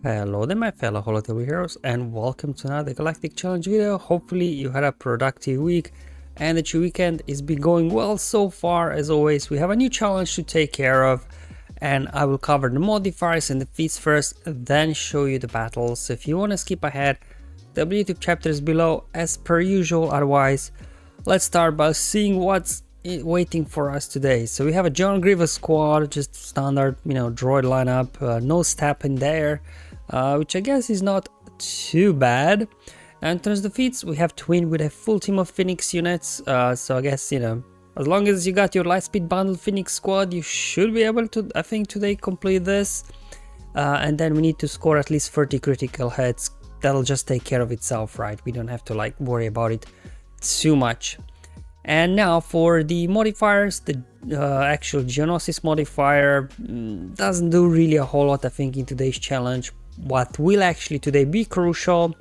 Hello there my fellow Holotable heroes and welcome to another Galactic challenge video. Hopefully you had a productive week and that your weekend is been going well so far. As always, we have a new challenge to take care of and I will cover the modifiers and the feats first, then show you the battles. So if you want to skip ahead, the YouTube chapter is below as per usual. Otherwise, let's start by seeing what's waiting for us today. So we have a John Grievous squad, just standard, droid lineup, no step in there, which I guess is not too bad. And in terms of defeats, we have Twin with a full team of Phoenix units, so I guess, as long as you got your Lightspeed bundle Phoenix squad, you should be able to, I think, today complete this. And then we need to score at least 30 critical hits. That'll just take care of itself, right? We don't have to worry about it too much. And now for the modifiers, the actual Geonosis modifier doesn't do really a whole lot, I think, in today's challenge. What will actually today be crucial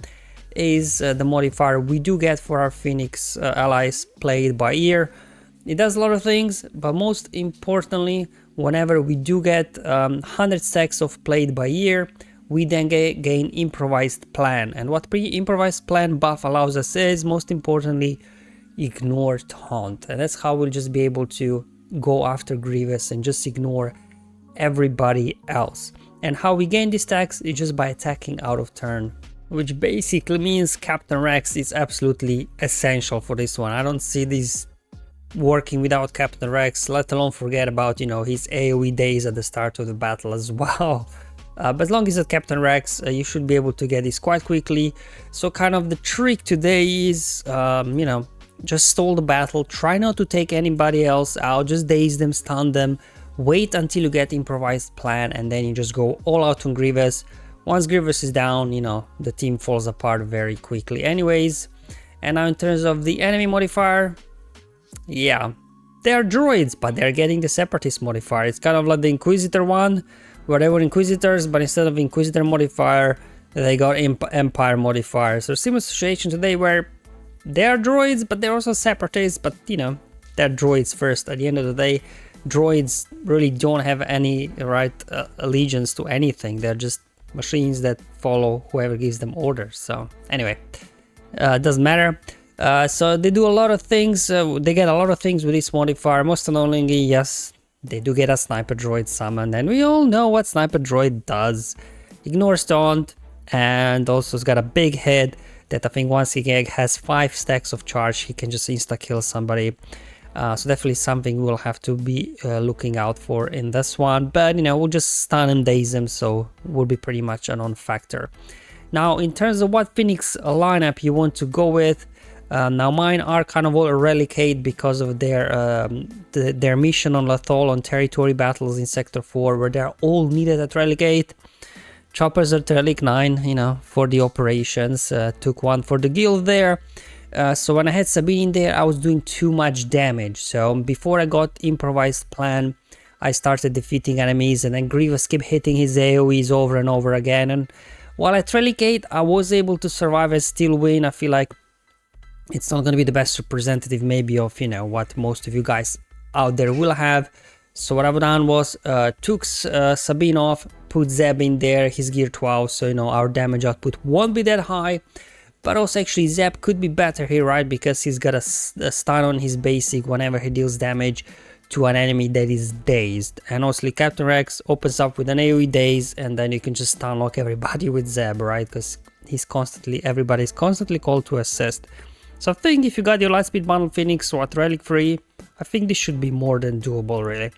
is the modifier we do get for our Phoenix allies played by ear. It does a lot of things, but most importantly, whenever we do get 100 stacks of played by ear, we then gain improvised plan. And what improvised plan buff allows us is, most importantly, ignore taunt, and that's how we'll just be able to go after Grievous and just ignore everybody else. And how we gain these stacks is just by attacking out of turn, which basically means Captain Rex is absolutely essential for this one. I don't see this working without Captain Rex, let alone forget about his AoE days at the start of the battle as well. But as long as it's Captain Rex, you should be able to get this quite quickly. So kind of the trick today is just stall the battle, try not to take anybody else out, just daze them, stun them, wait until you get improvised plan, and then you just go all out on Grievous. Once Grievous is down, the team falls apart very quickly anyways. And now in terms of the enemy modifier, yeah, they are droids, but they're getting the Separatist modifier. It's kind of like the Inquisitor one, where they were Inquisitors, but instead of Inquisitor modifier, they got Empire modifier. So similar situation today where they are droids, but they're also Separatists, but they're droids first. At the end of the day, droids really don't have any allegiance to anything. They're just machines that follow whoever gives them orders. So anyway, doesn't matter. So they do a lot of things. They get a lot of things with this modifier. Most annoyingly, yes, they do get a sniper droid summoned, and we all know what sniper droid does. Ignores taunt, and also it's got a big head that I think once he has 5 stacks of charge, he can just insta-kill somebody. So definitely something we'll have to be looking out for in this one. But, we'll just stun him, daze him, so will be pretty much a non-factor. Now, in terms of what Phoenix lineup you want to go with, now mine are kind of all relicate because of their mission on Lethal on territory battles in Sector 4, where they're all needed at relicate. Choppers are Relic 9, for the operations. Took one for the guild there. So when I had Sabine in there, I was doing too much damage. So before I got improvised plan, I started defeating enemies, and then Grievous kept hitting his AoEs over and over again. And while at Relicate, I was able to survive and still win. I feel like it's not going to be the best representative maybe of, what most of you guys out there will have. So what I've done was took Sabine off, put Zeb in there, his gear 12, so our damage output won't be that high. But also actually Zeb could be better here, right? Because he's got a stun on his basic whenever he deals damage to an enemy that is dazed. And also Captain Rex opens up with an AoE daze, and then you can just stun lock everybody with Zeb, right? Because everybody's constantly called to assist. So I think if you got your Lightspeed bundle Phoenix or Relic free, I think this should be more than doable, really.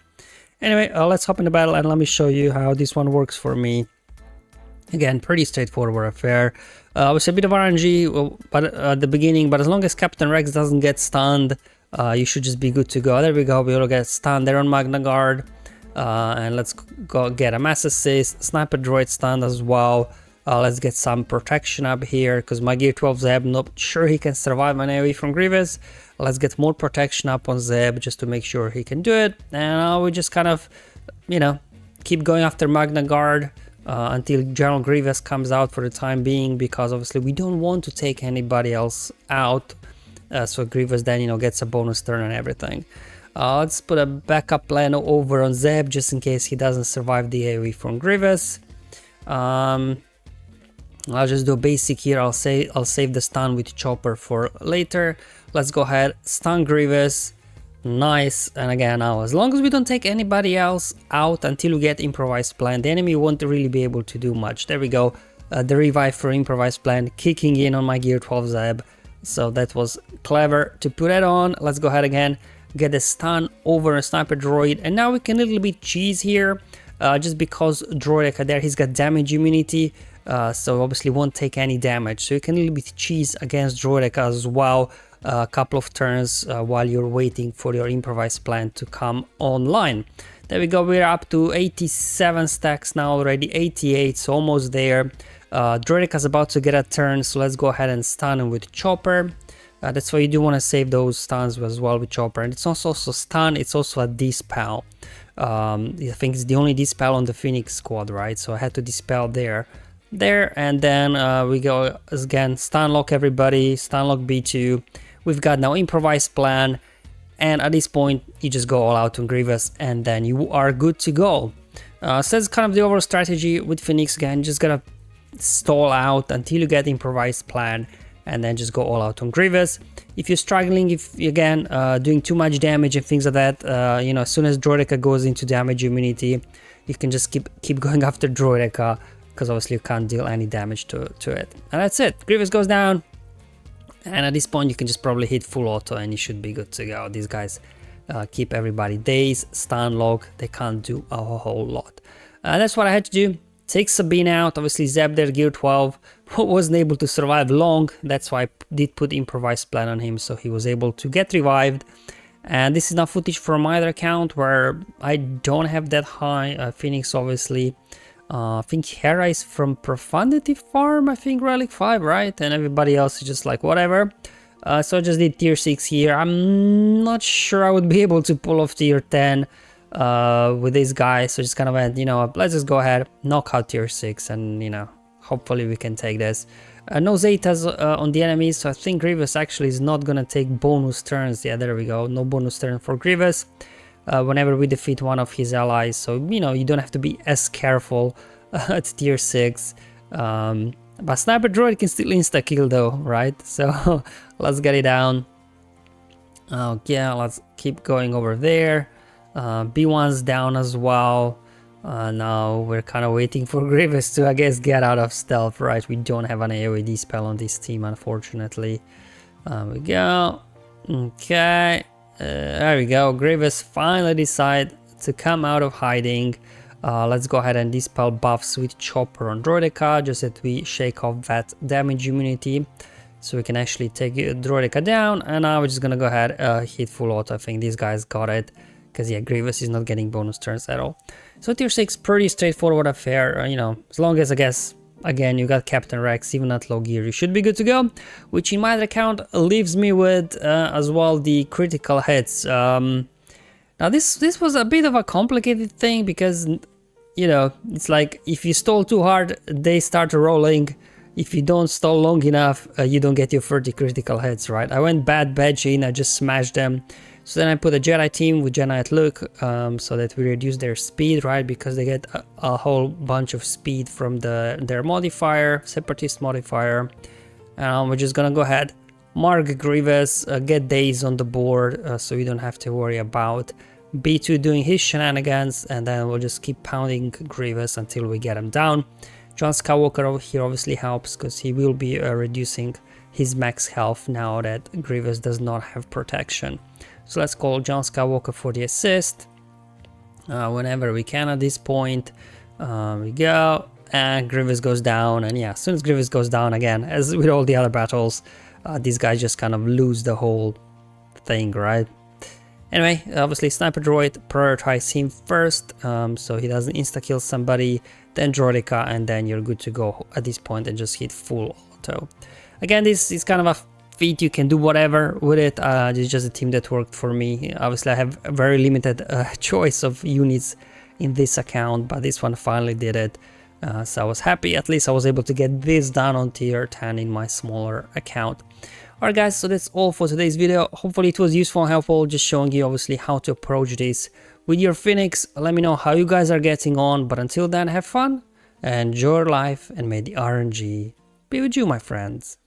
Anyway, let's hop in the battle and let me show you how this one works for me. Again, pretty straightforward affair. It's a bit of RNG but at the beginning, but as long as Captain Rex doesn't get stunned, you should just be good to go. There we go, we all get stunned there on Magna Guard. And let's go get a mass assist, sniper droid stunned as well. Let's get some protection up here, because my gear 12 Zeb, not sure he can survive an AoE from Grievous. Let's get more protection up on Zeb just to make sure he can do it. And we just kind of, keep going after Magna Guard until General Grievous comes out for the time being, because obviously we don't want to take anybody else out. So Grievous then, gets a bonus turn and everything. Let's put a backup plan over on Zeb just in case he doesn't survive the AoE from Grievous. I'll just do a basic here. I'll save the stun with chopper for later. Let's go ahead, stun Grievous. Nice. And again, now as long as we don't take anybody else out until we get improvised plan, the enemy won't really be able to do much. There we go. The revive for improvised plan kicking in on my gear 12 Zeb. So that was clever to put that on. Let's go ahead again, get a stun over a sniper droid, and now we can a little bit cheese here, just because Droideka there, he's got damage immunity, so obviously won't take any damage. So you can a little bit cheese against Droideka as well, a couple of turns while you're waiting for your improvised plan to come online. There we go, we're up to 87 stacks now already, 88, so almost there. Droideka's about to get a turn, so let's go ahead and stun him with chopper. That's why you do want to save those stuns as well with chopper, and it's also stun, it's also a dispel. I think it's the only dispel on the Phoenix squad, right? So I had to dispel there, and then we go again, stun lock everybody, stun lock B2. We've got now improvised plan, and at this point you just go all out on Grievous, and then you are good to go. So that's kind of the overall strategy with Phoenix. Again, just gotta stall out until you get improvised plan, and then just go all out on Grievous. If you're struggling, if again doing too much damage and things like that, you know, as soon as Droideka goes into damage immunity, you can just keep going after Droideka, because obviously you can't deal any damage to it. And that's it. Grievous goes down, and at this point you can just probably hit full auto and you should be good to go. These guys keep everybody dazed, stun lock, they can't do a whole lot. That's what I had to do. Take Sabine out. Obviously Zeb there, gear 12, wasn't able to survive long. That's why I did put improvised plan on him, so he was able to get revived. And this is now footage from my other account where I don't have that high Phoenix, obviously. I think Hera is from Profundity Farm, I think Relic 5, right? And everybody else is just like whatever. So I just did tier 6 here. I'm not sure I would be able to pull off tier 10 with this guy, so just kind of went, you know, let's just go ahead, knock out tier 6, and you know, hopefully we can take this. No Zetas on the enemies, so I think Grievous actually is not gonna take bonus turns. Yeah, there we go, no bonus turn for Grievous whenever we defeat one of his allies, so you know, you don't have to be as careful at tier 6. But Sniper Droid can still insta-kill though, right? So let's get it down. Yeah, let's keep going over there. B1's down as well. Now we're kind of waiting for Grievous to, I guess, get out of stealth, right? We don't have an AoE spell on this team, unfortunately. We go. Okay. There we go. Grievous finally decide to come out of hiding. Let's go ahead and dispel buffs with chopper on Droideka, just that we shake off that damage immunity, so we can actually take Droideka down. And now we're just gonna go ahead, hit full auto. I think these guys got it, because yeah, Grievous is not getting bonus turns at all. So tier 6, pretty straightforward affair, you know, as long as, I guess, again, you got Captain Rex, even at low gear, you should be good to go. Which in my account leaves me with as well the critical hits. Now this was a bit of a complicated thing, because, you know, it's like if you stall too hard, they start rolling. If you don't stall long enough, you don't get your 30 critical hits, right? I went bad badge in, I just smashed them. So then I put a Jedi team with Jedi at look, so that we reduce their speed, right? Because they get a whole bunch of speed from their modifier, Separatist modifier. And we're just gonna go ahead, mark Grievous, get days on the board, so we don't have to worry about B2 doing his shenanigans, and then we'll just keep pounding Grievous until we get him down. John Skywalker over here obviously helps, because he will be reducing his max health now that Grievous does not have protection. So let's call John Skywalker for the assist whenever we can at this point. We go, and Grievous goes down, and yeah, as soon as Grievous goes down, again, as with all the other battles, these guys just kind of lose the whole thing, right? Anyway, obviously Sniper Droid, prioritize him first, so he doesn't insta-kill somebody, then Droideka, and then you're good to go at this point and just hit full auto. Again, this is kind of a feat, you can do whatever with it. It's just a team that worked for me. Obviously I have a very limited choice of units in this account, but this one finally did it, so I was happy. At least I was able to get this done on tier 10 in my smaller account. Alright guys, so that's all for today's video. Hopefully it was useful and helpful, just showing you obviously how to approach this with your Phoenix. Let me know how you guys are getting on, but until then, have fun Enjoy your life and may the RNG be with you, my friends.